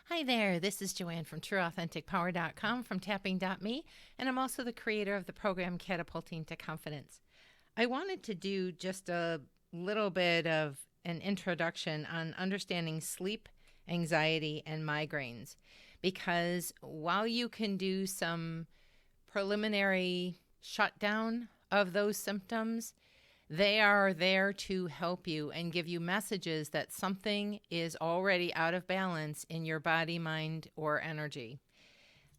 Hi there, this is Joanne from TrueAuthenticPower.com from Tapping.me, and I'm also the creator of the program Catapulting to Confidence. I wanted to do just a little bit of an introduction on understanding sleep, anxiety, and migraines, because while you can do some preliminary shutdown of those symptoms, they are there to help you and give you messages that something is already out of balance in your body, mind, or energy.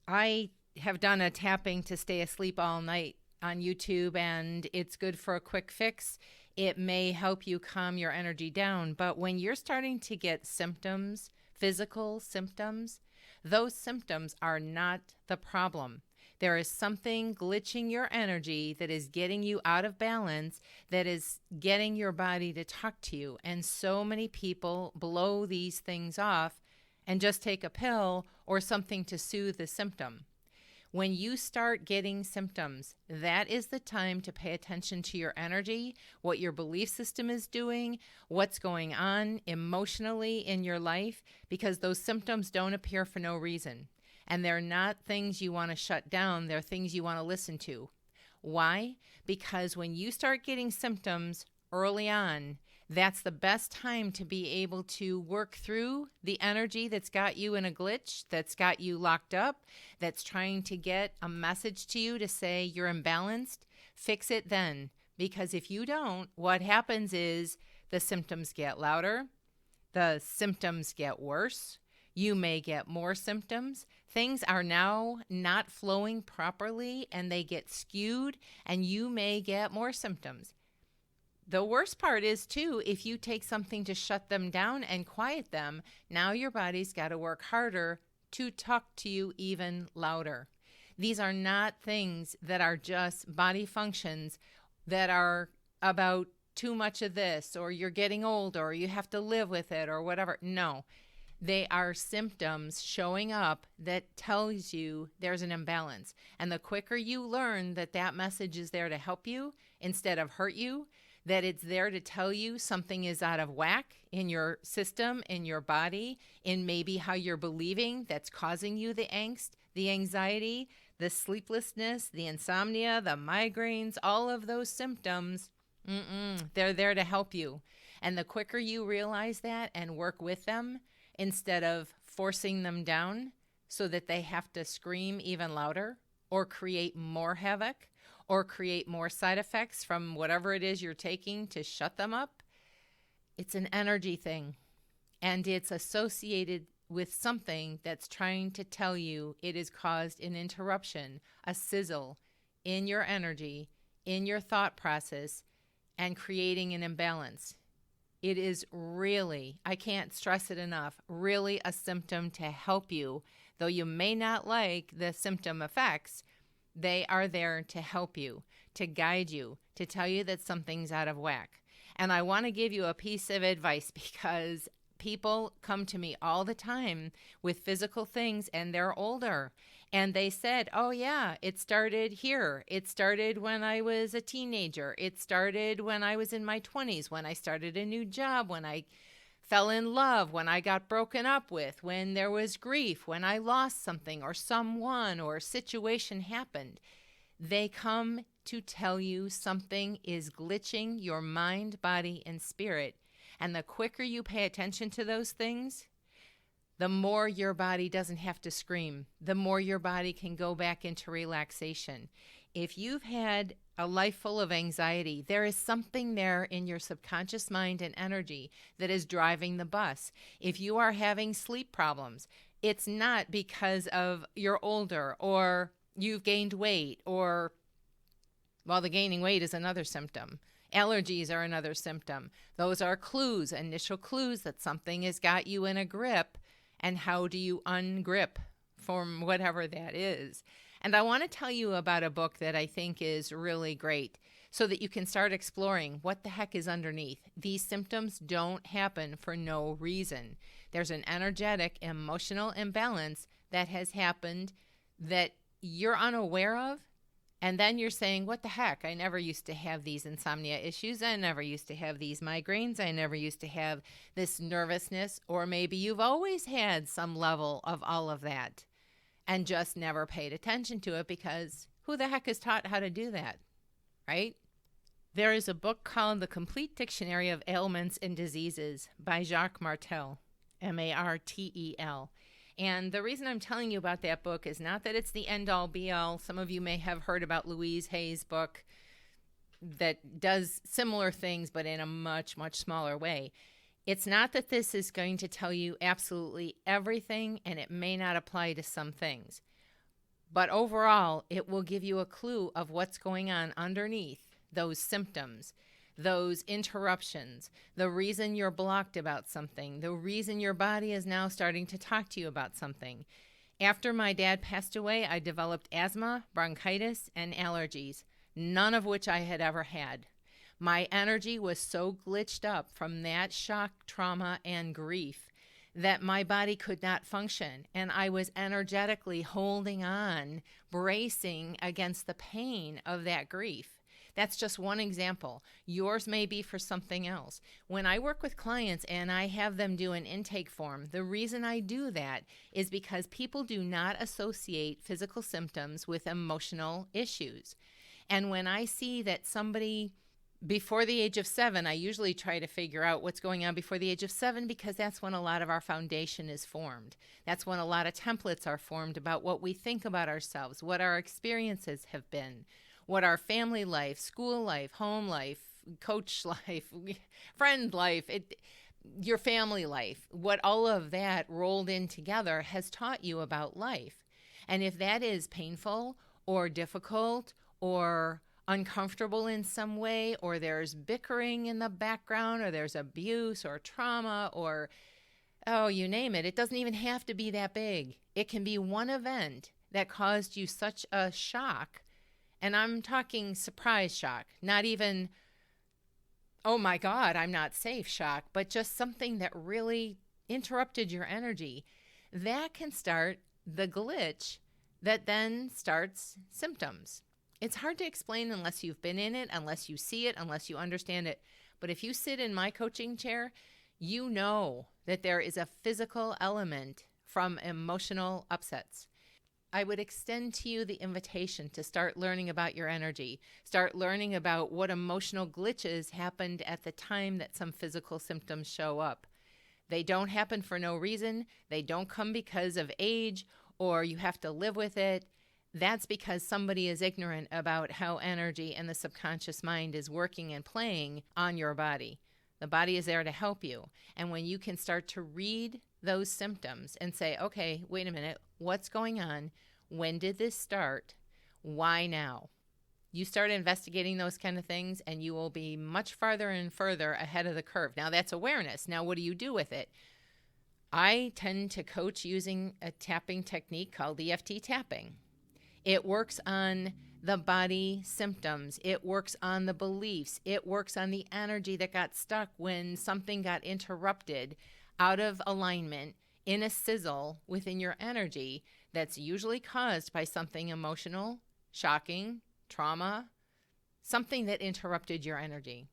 I have done a tapping to stay asleep all night on YouTube, and it's good for a quick fix. It may help you calm your energy down, but when you're starting to get symptoms, physical symptoms, those symptoms are not the problem. There is something glitching your energy that is getting you out of balance, that is getting your body to talk to you. And so many people blow these things off and just take a pill or something to soothe the symptom. When you start getting symptoms, that is the time to pay attention to your energy, what your belief system is doing, what's going on emotionally in your life, because those symptoms don't appear for no reason. And they're not things you want to shut down. They're things you want to listen to. Why? Because when you start getting symptoms early on, that's the best time to be able to work through the energy that's got you in a glitch, that's got you locked up, that's trying to get a message to you to say you're imbalanced. Fix it then. Because if you don't, what happens is the symptoms get louder, the symptoms get worse. You may get more symptoms. Things are now not flowing properly and they get skewed, and you may get more symptoms. The worst part is, too, if you take something to shut them down and quiet them, now your body's got to work harder to talk to you even louder. These are not things that are just body functions that are about too much of this, or you're getting old, or you have to live with it, or whatever. No. They are symptoms showing up that tells you there's an imbalance. And the quicker you learn that that message is there to help you instead of hurt you, that it's there to tell you something is out of whack in your system, in your body, in maybe how you're believing that's causing you the angst, the anxiety, the sleeplessness, the insomnia, the migraines, all of those symptoms, they're there to help you. And the quicker you realize that and work with them, instead of forcing them down so that they have to scream even louder or create more havoc or create more side effects from whatever it is you're taking to shut them up, it's an energy thing. And it's associated with something that's trying to tell you it has caused an interruption, a sizzle in your energy, in your thought process, and creating an imbalance. It is really, I can't stress it enough, really a symptom to help you. Though you may not like the symptom effects, they are there to help you, to guide you, to tell you that something's out of whack. And I want to give you a piece of advice, because people come to me all the time with physical things and they're older. And they said, oh yeah, it started here. It started when I was a teenager. It started when I was in my 20s, when I started a new job, when I fell in love, when I got broken up with, when there was grief, when I lost something or someone or a situation happened. They come to tell you something is glitching your mind, body, and spirit. And the quicker you pay attention to those things, the more your body doesn't have to scream, the more your body can go back into relaxation. If you've had a life full of anxiety, there is something there in your subconscious mind and energy that is driving the bus. If you are having sleep problems, it's not because of you're older or you've gained weight or, well, the gaining weight is another symptom. Allergies are another symptom. Those are clues, initial clues that something has got you in a grip. And how do you ungrip from whatever that is? And I want to tell you about a book that I think is really great so that you can start exploring what the heck is underneath. These symptoms don't happen for no reason. There's an energetic, emotional imbalance that has happened that you're unaware of, And then you're saying, what the heck? I never used to have these insomnia issues. I never used to have these migraines. I never used to have this nervousness. Or maybe you've always had some level of all of that and just never paid attention to it, because who the heck is taught how to do that, right? There is a book called The Complete Dictionary of Ailments and Diseases by Jacques Martel, Martel. And the reason I'm telling you about that book is not that it's the end-all be-all. Some of you may have heard about Louise Hay's book that does similar things, but in a much, much smaller way. It's not that this is going to tell you absolutely everything, and it may not apply to some things. But overall, it will give you a clue of what's going on underneath those symptoms, those interruptions, the reason you're blocked about something, the reason your body is now starting to talk to you about something. After my dad passed away, I developed asthma, bronchitis, and allergies, none of which I had ever had. My energy was so glitched up from that shock, trauma, and grief that my body could not function, and I was energetically holding on, bracing against the pain of that grief. That's just one example. Yours may be for something else. When I work with clients and I have them do an intake form, the reason I do that is because people do not associate physical symptoms with emotional issues. And when I see that somebody before the age of 7, I usually try to figure out what's going on before the age of 7, because that's when a lot of our foundation is formed. That's when a lot of templates are formed about what we think about ourselves, what our experiences have been, what our family life, school life, home life, coach life, friend life, your family life, what all of that rolled in together has taught you about life. And if that is painful or difficult or uncomfortable in some way, or there's bickering in the background, or there's abuse or trauma, or, oh, you name it, it doesn't even have to be that big. It can be one event that caused you such a shock. And I'm talking surprise shock, not even, oh my God, I'm not safe shock, but just something that really interrupted your energy. That can start the glitch that then starts symptoms. It's hard to explain unless you've been in it, unless you see it, unless you understand it. But if you sit in my coaching chair, you know that there is a physical element from emotional upsets. I would extend to you the invitation to start learning about your energy. Start learning about what emotional glitches happened at the time that some physical symptoms show up. They don't happen for no reason. They don't come because of age or you have to live with it. That's because somebody is ignorant about how energy and the subconscious mind is working and playing on your body. The body is there to help you. And when you can start to read those symptoms and say, okay, wait a minute, what's going on? When did this start? Why now? You start investigating those kind of things and you will be much farther and further ahead of the curve. Now that's awareness. Now what do you do with it? I tend to coach using a tapping technique called EFT tapping. It works on the body symptoms. It works on the beliefs. It works on the energy that got stuck when something got interrupted out of alignment in a sizzle within your energy that's usually caused by something emotional, shocking, trauma, something that interrupted your energy.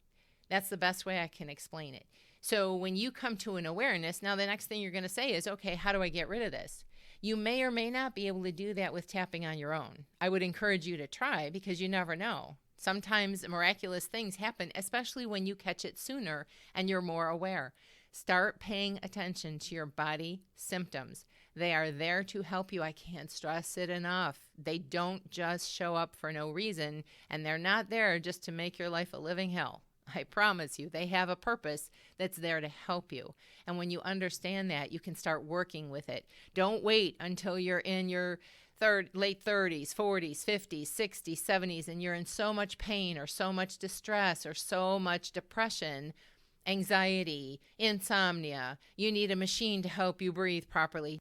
That's the best way I can explain it. So when you come to an awareness, now the next thing you're going to say is, okay, how do I get rid of this? You may or may not be able to do that with tapping on your own. I would encourage you to try because you never know. Sometimes miraculous things happen, especially when you catch it sooner and you're more aware. Start paying attention to your body symptoms. They are there to help you. I can't stress it enough. They don't just show up for no reason, and they're not there just to make your life a living hell. I promise you, they have a purpose that's there to help you. And when you understand that, you can start working with it. Don't wait until you're in your late 30s, 40s, 50s, 60s, 70s, and you're in so much pain or so much distress or so much depression, anxiety, insomnia. You need a machine to help you breathe properly.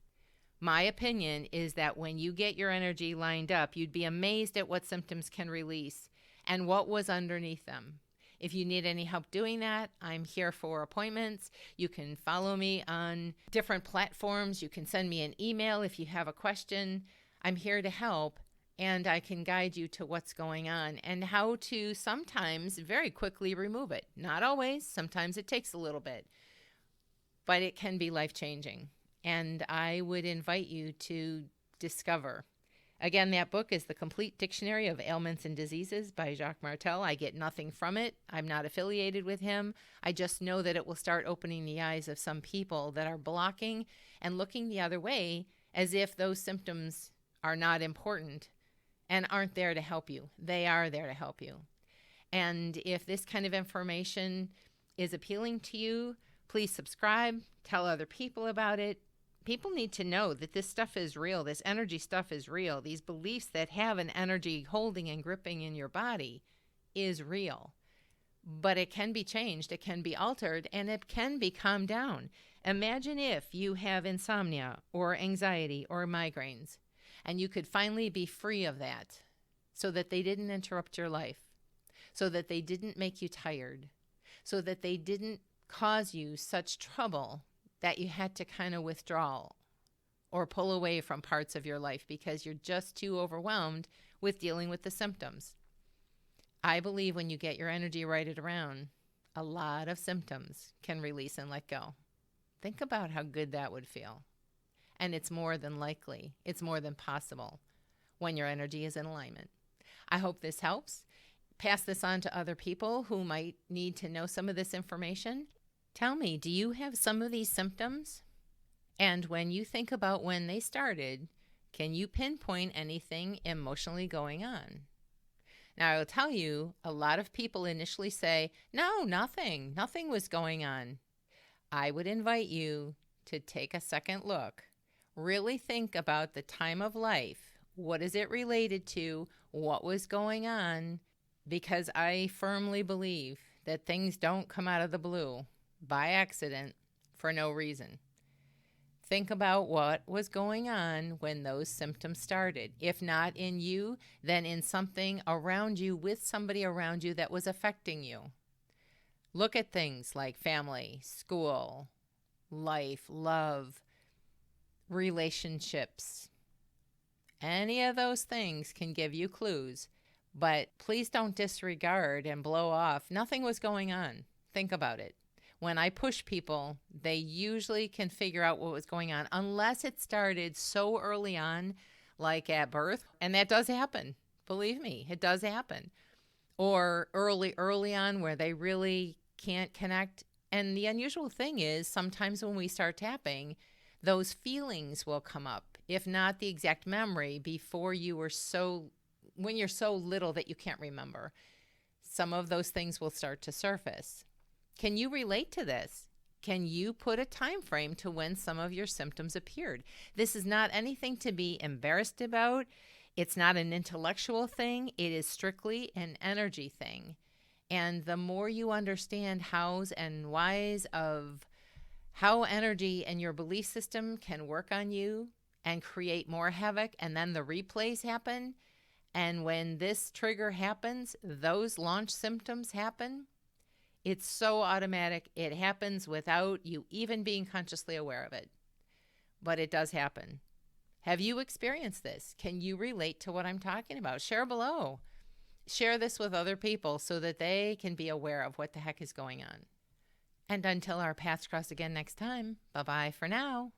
My opinion is that when you get your energy lined up, you'd be amazed at what symptoms can release and what was underneath them. If you need any help doing that, I'm here for appointments. You can follow me on different platforms. You can send me an email if you have a question. I'm here to help. and I can guide you to what's going on and how to sometimes very quickly remove it. Not always. Sometimes it takes a little bit, but it can be life-changing. And I would invite you to discover. Again, that book is The Complete Dictionary of Ailments and Diseases by Jacques Martel. I get nothing from it. I'm not affiliated with him. I just know that it will start opening the eyes of some people that are blocking and looking the other way as if those symptoms are not important and aren't there to help you. They are there to help you. And if this kind of information is appealing to you, please subscribe, tell other people about it. People need to know that this stuff is real. This energy stuff is real. These beliefs that have an energy holding and gripping in your body is real. But it can be changed, it can be altered, and it can be calmed down. Imagine if you have insomnia or anxiety or migraines, and you could finally be free of that so that they didn't interrupt your life, so that they didn't make you tired, so that they didn't cause you such trouble that you had to kind of withdraw or pull away from parts of your life because you're just too overwhelmed with dealing with the symptoms. I believe when you get your energy righted around, a lot of symptoms can release and let go. Think about how good that would feel. And it's more than likely, it's more than possible when your energy is in alignment. I hope this helps. Pass this on to other people who might need to know some of this information. Tell me, do you have some of these symptoms? And when you think about when they started, can you pinpoint anything emotionally going on? Now, I will tell you, a lot of people initially say, no, nothing was going on. I would invite you to take a second look. Really think about the time of life. What is it related to? What was going on? Because I firmly believe that things don't come out of the blue by accident for no reason. Think about what was going on when those symptoms started. If not in you, then in something around you with somebody around you that was affecting you. Look at things like family, school, life, love, relationships. Any of those things can give you clues, but please don't disregard and blow off. Nothing was going on. Think about it. When I push people, they usually can figure out what was going on, unless it started so early on, like at birth. And that does happen. Believe me, it does happen. Or early on where they really can't connect. And the unusual thing is sometimes when we start tapping, those feelings will come up, if not the exact memory, before you were when you're so little that you can't remember. Some of those things will start to surface. Can you relate to this? Can you put a time frame to when some of your symptoms appeared? This is not anything to be embarrassed about. It's not an intellectual thing. It is strictly an energy thing. And the more you understand hows and whys of how energy and your belief system can work on you and create more havoc, and then the replays happen, and when this trigger happens, those launch symptoms happen, it's so automatic. It happens without you even being consciously aware of it. But it does happen. Have you experienced this? Can you relate to what I'm talking about? Share below. Share this with other people so that they can be aware of what the heck is going on. And until our paths cross again next time, bye-bye for now.